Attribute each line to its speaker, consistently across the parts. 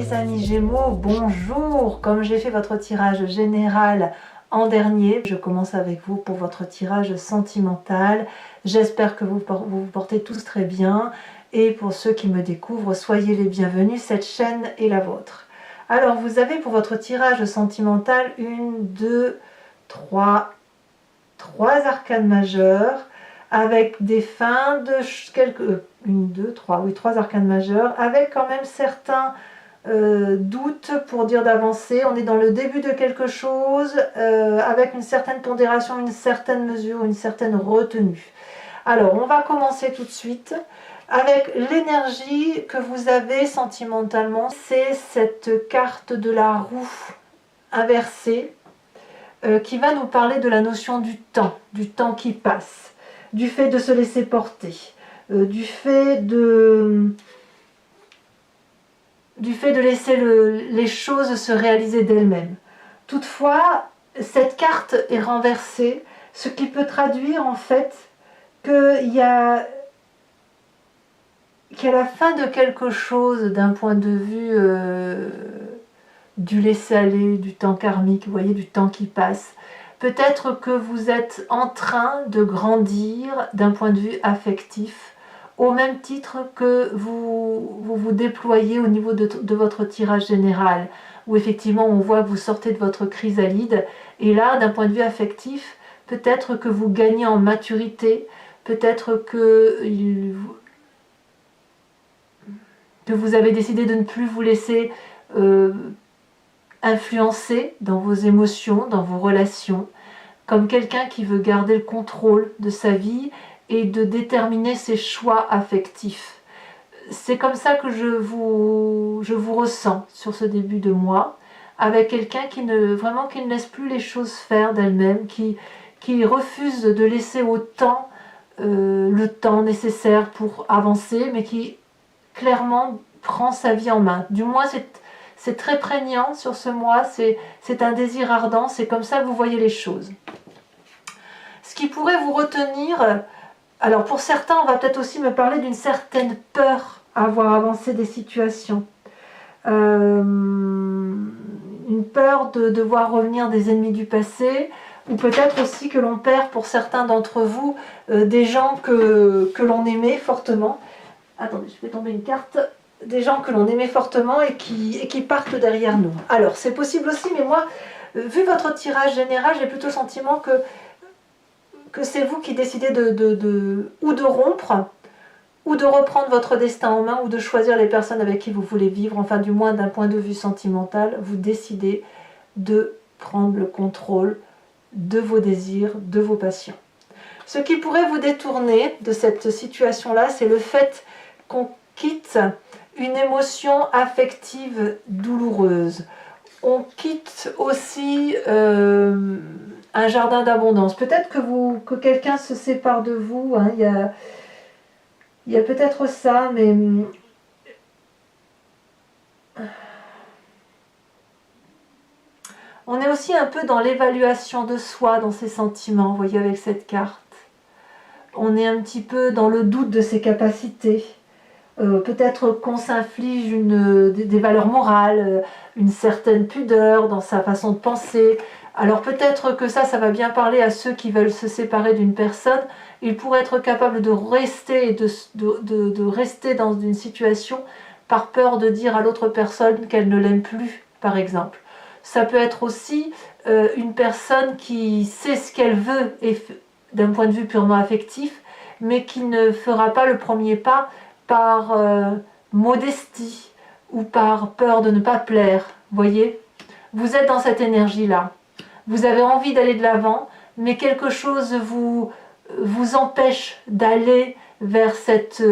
Speaker 1: mes amis Gémeaux, bonjour. Comme j'ai fait votre tirage général en dernier, je commence avec vous pour votre tirage sentimental. J'espère que vous vous portez tous très bien. Et pour ceux qui me découvrent, soyez les bienvenus, cette chaîne est la vôtre. Alors, vous avez pour votre tirage sentimental trois arcanes majeures avec des fins de trois arcanes majeures avec quand même certains doutes pour dire d'avancer. On est dans le début de quelque chose avec une certaine pondération, une certaine mesure, une certaine retenue. Alors, on va commencer tout de suite avec l'énergie que vous avez sentimentalement. C'est cette carte de la roue inversée qui va nous parler de la notion du temps qui passe, du fait de se laisser porter, du fait de laisser les choses se réaliser d'elles-mêmes. Toutefois, cette carte est renversée, ce qui peut traduire en fait qu'il y a la fin de quelque chose d'un point de vue du laisser-aller, du temps karmique, vous voyez, du temps qui passe. Peut-être que vous êtes en train de grandir d'un point de vue affectif, au même titre que vous déployez au niveau de votre tirage général, où effectivement on voit que vous sortez de votre chrysalide, et là, d'un point de vue affectif, peut-être que vous gagnez en maturité, peut-être que vous avez décidé de ne plus vous laisser influencer dans vos émotions, dans vos relations, comme quelqu'un qui veut garder le contrôle de sa vie et de déterminer ses choix affectifs. C'est comme ça que je vous ressens sur ce début de mois, avec quelqu'un qui ne laisse plus les choses faire d'elle-même, qui refuse de laisser au temps le temps nécessaire pour avancer, mais qui clairement prend sa vie en main. Du moins, c'est très prégnant sur ce mois, c'est un désir ardent, c'est comme ça que vous voyez les choses. Ce qui pourrait vous retenir, alors pour certains, on va peut-être aussi me parler d'une certaine peur à voir avancer des situations. Une peur de voir revenir des ennemis du passé, ou peut-être aussi que l'on perd pour certains d'entre vous des gens que l'on aimait fortement. Attendez, je fais tomber une carte. Des gens que l'on aimait fortement et qui partent derrière nous. Alors, c'est possible aussi, mais moi, vu votre tirage général, j'ai plutôt le sentiment que c'est vous qui décidez ou de rompre, ou de reprendre votre destin en main, ou de choisir les personnes avec qui vous voulez vivre. Enfin, du moins, d'un point de vue sentimental, vous décidez de prendre le contrôle de vos désirs, de vos passions. Ce qui pourrait vous détourner de cette situation-là, c'est le fait qu'on quitte une émotion affective douloureuse. On quitte aussi un jardin d'abondance. Peut-être que quelqu'un se sépare de vous, hein. Il y a peut-être ça, mais on est aussi un peu dans l'évaluation de soi, dans ses sentiments, vous voyez, avec cette carte. On est un petit peu dans le doute de ses capacités. Peut-être qu'on s'inflige des valeurs morales, une certaine pudeur dans sa façon de penser. Alors peut-être que ça va bien parler à ceux qui veulent se séparer d'une personne. Ils pourraient être capables de rester, de rester dans une situation par peur de dire à l'autre personne qu'elle ne l'aime plus, par exemple. Ça peut être aussi une personne qui sait ce qu'elle veut, d'un point de vue purement affectif, mais qui ne fera pas le premier pas par modestie ou par peur de ne pas plaire. Voyez, vous êtes dans cette énergie-là. Vous avez envie d'aller de l'avant, mais quelque chose vous empêche d'aller vers cette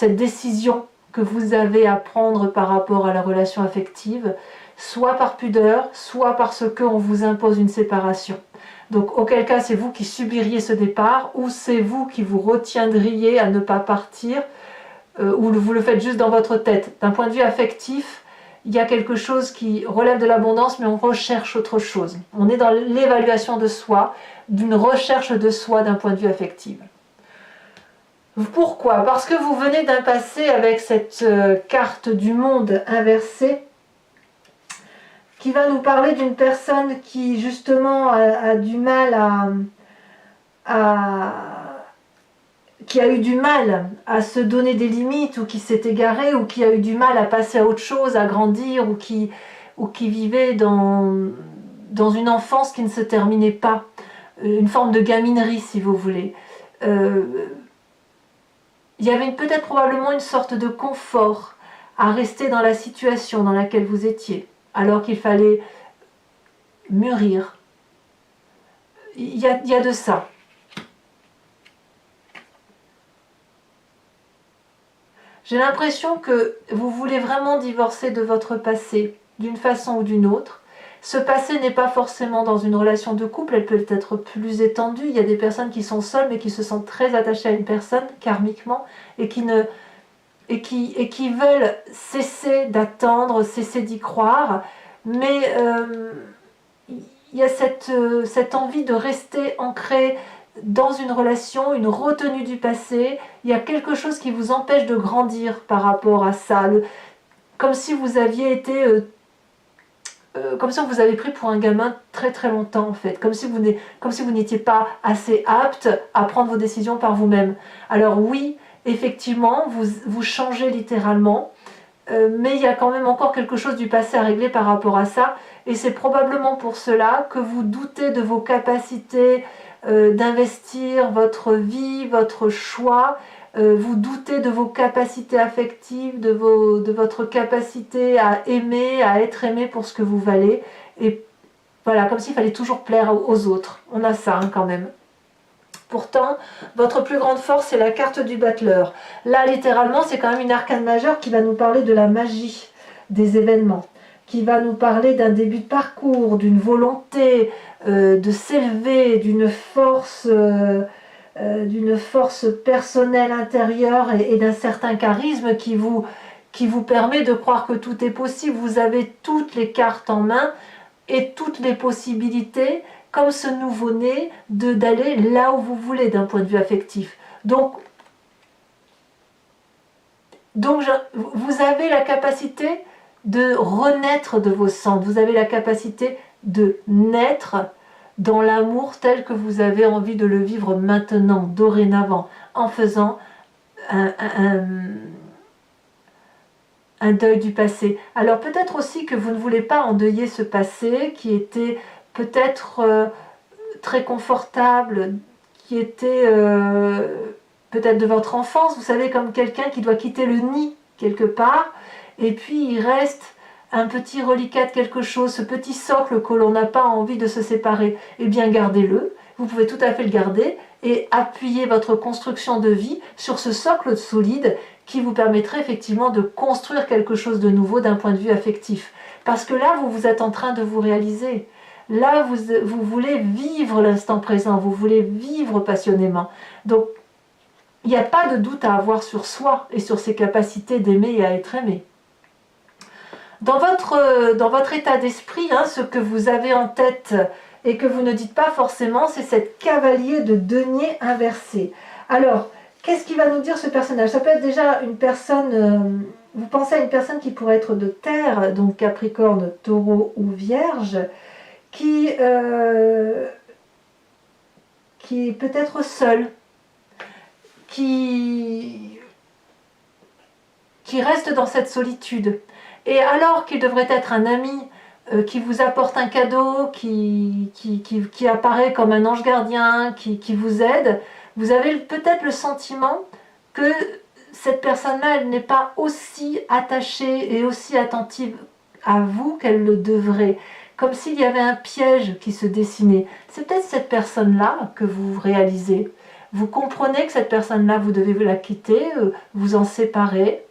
Speaker 1: décision que vous avez à prendre par rapport à la relation affective, soit par pudeur, soit parce qu'on vous impose une séparation. Donc auquel cas c'est vous qui subiriez ce départ, ou c'est vous qui vous retiendriez à ne pas partir, ou vous le faites juste dans votre tête. D'un point de vue affectif, il y a quelque chose qui relève de l'abondance, mais on recherche autre chose. On est dans l'évaluation de soi, d'une recherche de soi d'un point de vue affectif. Pourquoi? Parce que vous venez d'un passé avec cette carte du monde inversée qui va nous parler d'une personne qui justement a du mal qui a eu du mal à se donner des limites, ou qui s'est égaré, ou qui a eu du mal à passer à autre chose, à grandir, ou qui vivait dans une enfance qui ne se terminait pas, une forme de gaminerie si vous voulez. Il y avait peut-être probablement une sorte de confort à rester dans la situation dans laquelle vous étiez, alors qu'il fallait mûrir. Il y a de ça. J'ai l'impression que vous voulez vraiment divorcer de votre passé, d'une façon ou d'une autre. Ce passé n'est pas forcément dans une relation de couple, elle peut être plus étendue. Il y a des personnes qui sont seules mais qui se sentent très attachées à une personne karmiquement et qui veulent cesser d'attendre, cesser d'y croire. Mais il y a cette envie de rester ancré dans une relation, une retenue du passé. Il y a quelque chose qui vous empêche de grandir par rapport à ça. Comme si vous aviez été... comme si on vous avait pris pour un gamin très très longtemps en fait. Comme si vous n'étiez pas assez apte à prendre vos décisions par vous-même. Alors oui, effectivement, vous changez littéralement. Mais il y a quand même encore quelque chose du passé à régler par rapport à ça, et c'est probablement pour cela que vous doutez de vos capacités d'investir votre vie, votre choix, vous doutez de vos capacités affectives, de votre capacité à aimer, à être aimé pour ce que vous valez, et voilà, comme s'il fallait toujours plaire aux autres. On a ça quand même. Pourtant, votre plus grande force, c'est la carte du battleur. Là, littéralement, c'est quand même une arcane majeure qui va nous parler de la magie des événements, qui va nous parler d'un début de parcours, d'une volonté de s'élever, d'une force personnelle intérieure et d'un certain charisme qui vous permet de croire que tout est possible. Vous avez toutes les cartes en main et toutes les possibilités, comme ce nouveau-né, d'aller là où vous voulez d'un point de vue affectif. Donc vous avez la capacité de renaître de vos cendres, vous avez la capacité de naître dans l'amour tel que vous avez envie de le vivre maintenant, dorénavant, en faisant un deuil du passé. Alors peut-être aussi que vous ne voulez pas endeuiller ce passé qui était peut-être très confortable, qui était peut-être de votre enfance, vous savez, comme quelqu'un qui doit quitter le nid quelque part, et puis il reste un petit reliquat de quelque chose, ce petit socle que l'on n'a pas envie de se séparer. Eh bien gardez-le, vous pouvez tout à fait le garder et appuyer votre construction de vie sur ce socle solide qui vous permettrait effectivement de construire quelque chose de nouveau d'un point de vue affectif. Parce que là, vous êtes en train de vous réaliser. Là, vous voulez vivre l'instant présent, vous voulez vivre passionnément. Donc, il n'y a pas de doute à avoir sur soi et sur ses capacités d'aimer et à être aimé. Dans votre état d'esprit, ce que vous avez en tête et que vous ne dites pas forcément, c'est cette cavalier de denier inversé. Alors, qu'est-ce qui va nous dire ce personnage? Ça peut être déjà une personne, vous pensez à une personne qui pourrait être de terre, donc Capricorne, Taureau ou Vierge, qui peut être seul, qui reste dans cette solitude. Et alors qu'il devrait être un ami qui vous apporte un cadeau, qui apparaît comme un ange gardien, qui vous aide, vous avez peut-être le sentiment que cette personne-là, elle n'est pas aussi attachée et aussi attentive à vous qu'elle le devrait. Comme s'il y avait un piège qui se dessinait. C'est peut-être cette personne-là que vous réalisez. Vous comprenez que cette personne-là, vous devez la quitter, vous en séparer.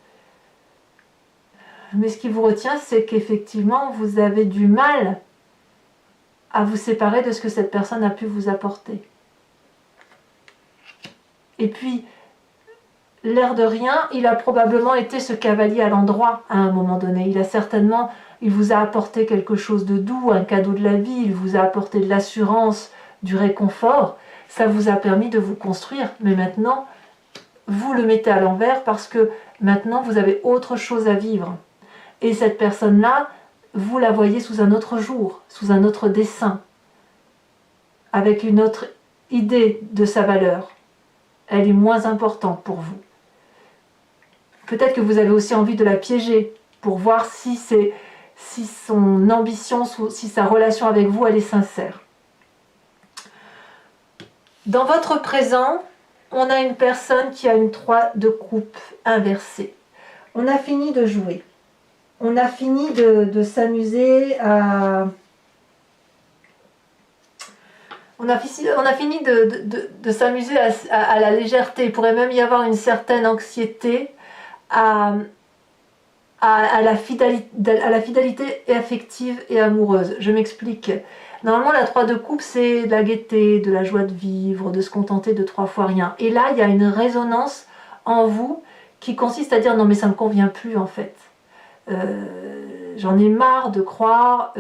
Speaker 1: Mais ce qui vous retient, c'est qu'effectivement, vous avez du mal à vous séparer de ce que cette personne a pu vous apporter. Et puis, l'air de rien, il a probablement été ce cavalier à l'endroit à un moment donné. Il vous a apporté quelque chose de doux, un cadeau de la vie, il vous a apporté de l'assurance, du réconfort. Ça vous a permis de vous construire. Mais maintenant, vous le mettez à l'envers parce que maintenant vous avez autre chose à vivre. Et cette personne-là, vous la voyez sous un autre jour, sous un autre dessin, avec une autre idée de sa valeur. Elle est moins importante pour vous. Peut-être que vous avez aussi envie de la piéger pour voir si son ambition, si sa relation avec vous, elle est sincère. Dans votre présent, on a une personne qui a une 3 de coupe inversée. On a fini de jouer. On a fini de s'amuser à... On a fini de s'amuser à la légèreté. Il pourrait même y avoir une certaine anxiété à la fidélité affective et amoureuse. Je m'explique. Normalement, la 3 de coupe, c'est de la gaieté, de la joie de vivre, de se contenter de 3 fois rien. Et là, il y a une résonance en vous qui consiste à dire non mais ça ne me convient plus en fait. J'en ai marre de croire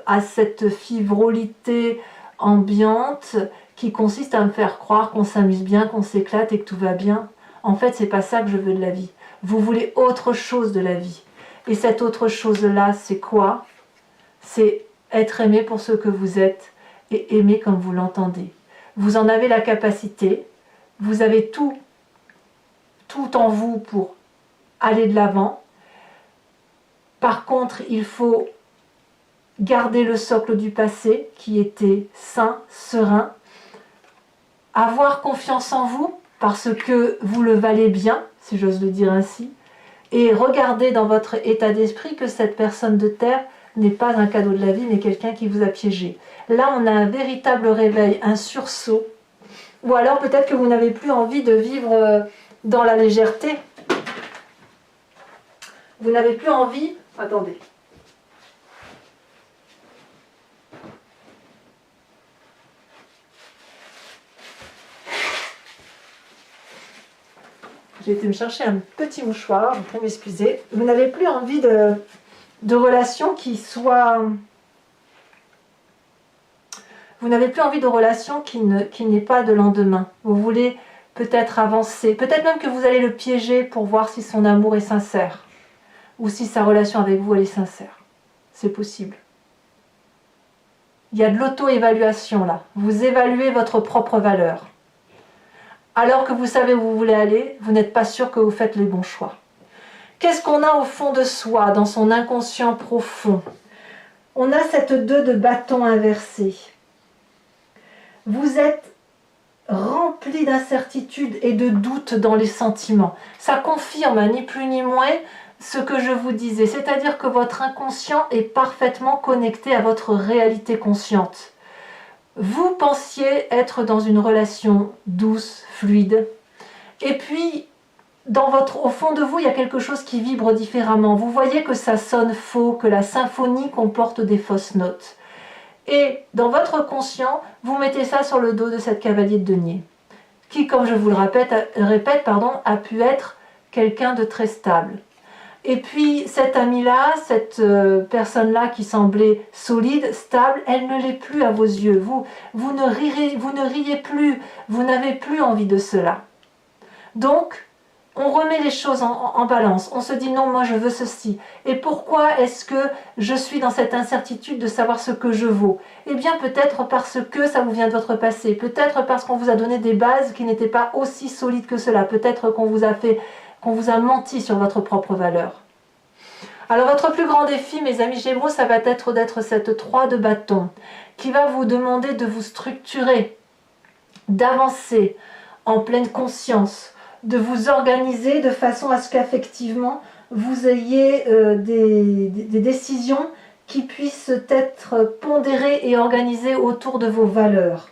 Speaker 1: à cette fibrosité ambiante qui consiste à me faire croire qu'on s'amuse bien, qu'on s'éclate et que tout va bien. En fait, c'est pas ça que je veux de la vie. Vous voulez autre chose de la vie. Et cette autre chose-là, c'est quoi? C'est être aimé pour ce que vous êtes et aimer comme vous l'entendez. Vous en avez la capacité, vous avez tout en vous pour aller de l'avant. Par contre, il faut garder le socle du passé qui était sain, serein, avoir confiance en vous parce que vous le valez bien, si j'ose le dire ainsi, et regarder dans votre état d'esprit que cette personne de terre n'est pas un cadeau de la vie, mais quelqu'un qui vous a piégé. Là, on a un véritable réveil, un sursaut, ou alors peut-être que vous n'avez plus envie de vivre dans la légèreté. Vous n'avez plus envie... Attendez. J'ai été me chercher un petit mouchoir, vous pouvez m'excuser. Vous n'avez plus envie de relations qui soient... Vous n'avez plus envie de relations qui n'aient pas de lendemain. Vous voulez peut-être avancer, peut-être même que vous allez le piéger pour voir si son amour est sincère ou si sa relation avec vous elle est sincère. C'est possible. Il y a de l'auto-évaluation là. Vous évaluez votre propre valeur. Alors que vous savez où vous voulez aller, vous n'êtes pas sûr que vous faites les bons choix. Qu'est-ce qu'on a au fond de soi, dans son inconscient profond? On a cette 2 de bâton inversé. Vous êtes rempli d'incertitudes et de doutes dans les sentiments. Ça confirme, ni plus ni moins, ce que je vous disais. C'est-à-dire que votre inconscient est parfaitement connecté à votre réalité consciente. Vous pensiez être dans une relation douce, fluide, et puis au fond de vous, il y a quelque chose qui vibre différemment. Vous voyez que ça sonne faux, que la symphonie comporte des fausses notes. Et dans votre conscient, vous mettez ça sur le dos de cette cavalier de denier, qui, comme je vous le répète, a pu être quelqu'un de très stable. Et puis cette amie-là, cette personne-là qui semblait solide, stable, elle ne l'est plus à vos yeux. Vous ne riez plus, vous n'avez plus envie de cela. Donc, on remet les choses en balance. On se dit non, moi je veux ceci. Et pourquoi est-ce que je suis dans cette incertitude de savoir ce que je vaux? Eh bien peut-être parce que ça vous vient de votre passé. Peut-être parce qu'on vous a donné des bases qui n'étaient pas aussi solides que cela. Peut-être qu'on vous a menti sur votre propre valeur. Alors votre plus grand défi, mes amis Gémeaux, ça va être d'être cette 3 de bâton qui va vous demander de vous structurer, d'avancer en pleine conscience, de vous organiser de façon à ce qu'effectivement vous ayez des décisions qui puissent être pondérées et organisées autour de vos valeurs.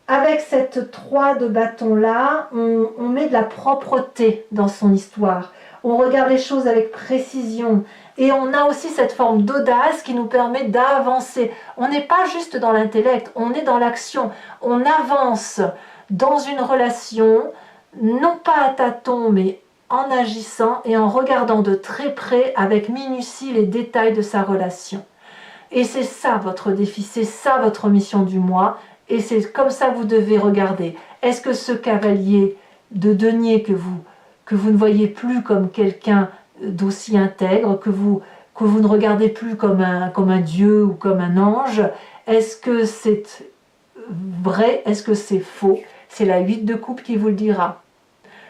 Speaker 1: Avec cette 3 de bâton là, on met de la propreté dans son histoire. On regarde les choses avec précision et on a aussi cette forme d'audace qui nous permet d'avancer. On n'est pas juste dans l'intellect, on est dans l'action. On avance dans une relation, non pas à tâtons, mais en agissant et en regardant de très près avec minutie les détails de sa relation. Et c'est ça votre défi, c'est ça votre mission du mois. Et c'est comme ça que vous devez regarder. Est-ce que ce cavalier de denier que vous ne voyez plus comme quelqu'un d'aussi intègre, que vous ne regardez plus comme un dieu ou comme un ange. Est-ce que c'est vrai? Est-ce que c'est faux? C'est la 8 de coupe qui vous le dira.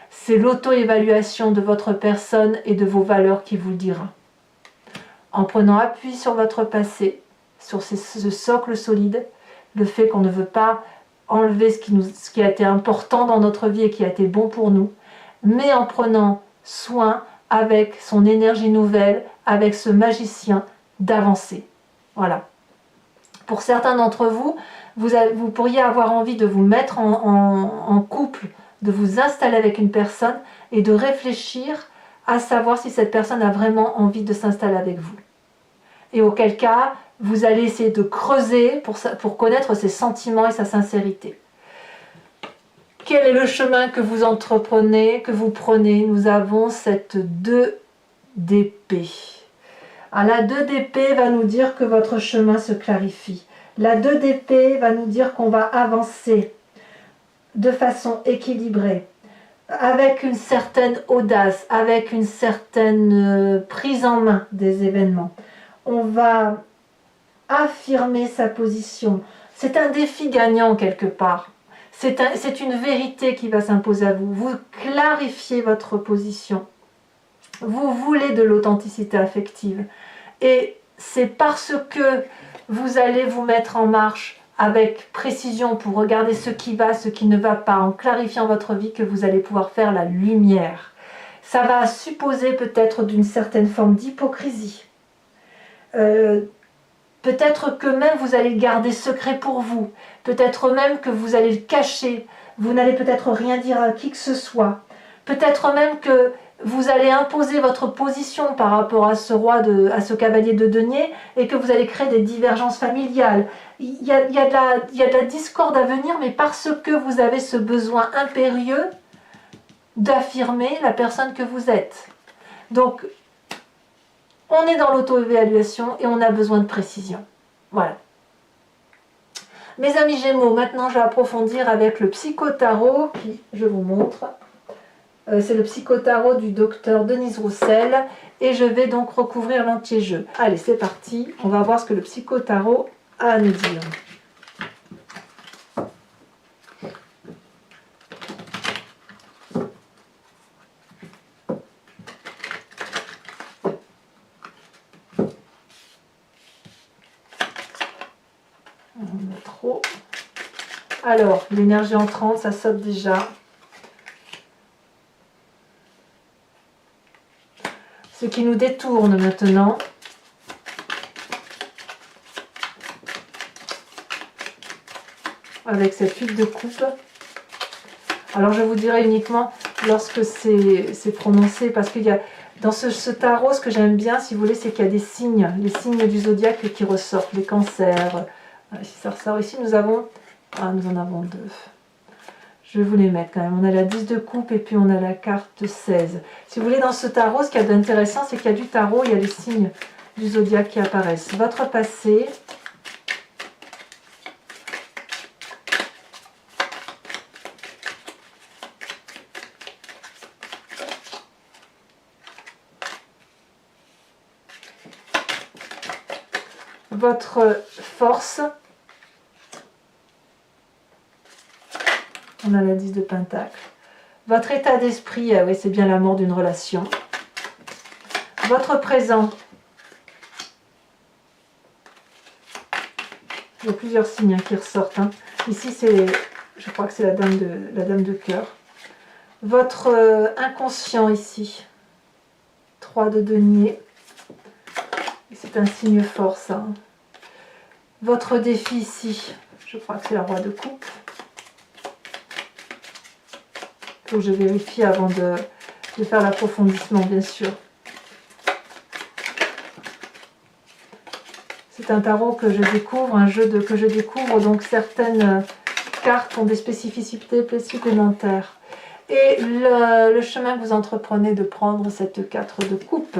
Speaker 1: C'est l'auto-évaluation de votre personne et de vos valeurs qui vous le dira. En prenant appui sur votre passé, sur ce socle solide, le fait qu'on ne veut pas enlever ce qui a été important dans notre vie et qui a été bon pour nous, mais en prenant soin avec son énergie nouvelle, avec ce magicien, d'avancer. Voilà. Pour certains d'entre vous, vous pourriez avoir envie de vous mettre en couple, de vous installer avec une personne et de réfléchir à savoir si cette personne a vraiment envie de s'installer avec vous. Et auquel cas, vous allez essayer de creuser pour connaître ses sentiments et sa sincérité. Quel est le chemin que vous entreprenez, que vous prenez? Nous avons cette 2 d'épée. La 2 d'épée va nous dire que votre chemin se clarifie. La 2 d'épée va nous dire qu'on va avancer de façon équilibrée, avec une certaine audace, avec une certaine prise en main des événements. On va affirmer sa position. C'est un défi gagnant quelque part. C'est une vérité qui va s'imposer à vous. Vous clarifiez votre position. Vous voulez de l'authenticité affective. Et c'est parce que vous allez vous mettre en marche avec précision pour regarder ce qui va, ce qui ne va pas, en clarifiant votre vie, que vous allez pouvoir faire la lumière. Ça va supposer peut-être d'une certaine forme d'hypocrisie. Peut-être que même vous allez le garder secret pour vous. Peut-être même que vous allez le cacher. Vous n'allez peut-être rien dire à qui que ce soit. Peut-être même que vous allez imposer votre position par rapport à ce à ce cavalier de denier, et que vous allez créer des divergences familiales. Il y a de la discorde à venir, mais parce que vous avez ce besoin impérieux d'affirmer la personne que vous êtes. Donc, on est dans l'auto-évaluation et on a besoin de précision. Voilà. Mes amis Gémeaux, maintenant je vais approfondir avec le psychotarot qui, je vous montre, c'est le psychotarot du docteur Denise Roussel, et je vais donc recouvrir l'anti-jeu. Allez, c'est parti, on va voir ce que le psychotarot a à nous dire. Trop. Alors, l'énergie entrante, ça saute déjà. Ce qui nous détourne maintenant. Avec cette 8 de coupe. Alors, je vous dirai uniquement lorsque c'est prononcé, parce qu'il y a dans ce tarot, ce que j'aime bien, si vous voulez, c'est qu'il y a des signes, les signes du zodiaque qui ressortent, les cancers. Ici, ça ressort. Ici, nous en avons 2. Je vais vous les mettre quand même. On a la 10 de coupe et puis on a la carte 16. Si vous voulez, dans ce tarot, ce qu'il y a d'intéressant, c'est qu'il y a du tarot, il y a les signes du zodiaque qui apparaissent. Votre passé. Votre force. On a la 10 de pentacle. Votre état d'esprit, oui, c'est bien la mort d'une relation. Votre présent. Il y a plusieurs signes qui ressortent. Ici, je crois que c'est la dame de cœur. Votre inconscient ici. 3 de denier. C'est un signe fort, ça. Votre défi ici. Je crois que c'est la roi de coupe. Il faut que je vérifie avant de faire l'approfondissement, bien sûr. C'est un tarot que je découvre, un jeu que je découvre, donc certaines cartes ont des spécificités supplémentaires. Et le chemin que vous entreprenez de prendre cette 4 de coupe.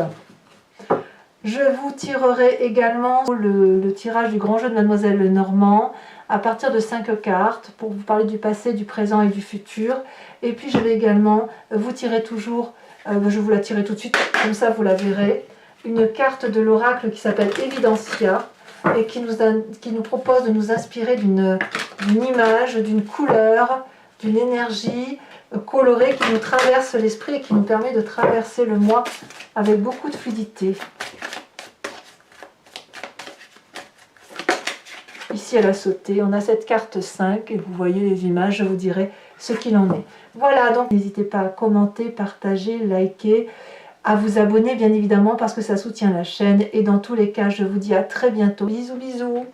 Speaker 1: Je vous tirerai également le tirage du grand jeu de Mademoiselle Lenormand, à partir de 5 cartes pour vous parler du passé, du présent et du futur. Et puis je vais également vous tirer toujours, je vais vous la tirer tout de suite, comme ça vous la verrez, une carte de l'oracle qui s'appelle Evidencia et qui nous propose de nous inspirer d'une image, d'une couleur, d'une énergie colorée qui nous traverse l'esprit et qui nous permet de traverser le mois avec beaucoup de fluidité. Ici elle a sauté, on a cette carte 5 et vous voyez les images, je vous dirai ce qu'il en est. Voilà, donc n'hésitez pas à commenter, partager, liker, à vous abonner bien évidemment parce que ça soutient la chaîne. Et dans tous les cas, je vous dis à très bientôt. Bisous, bisous.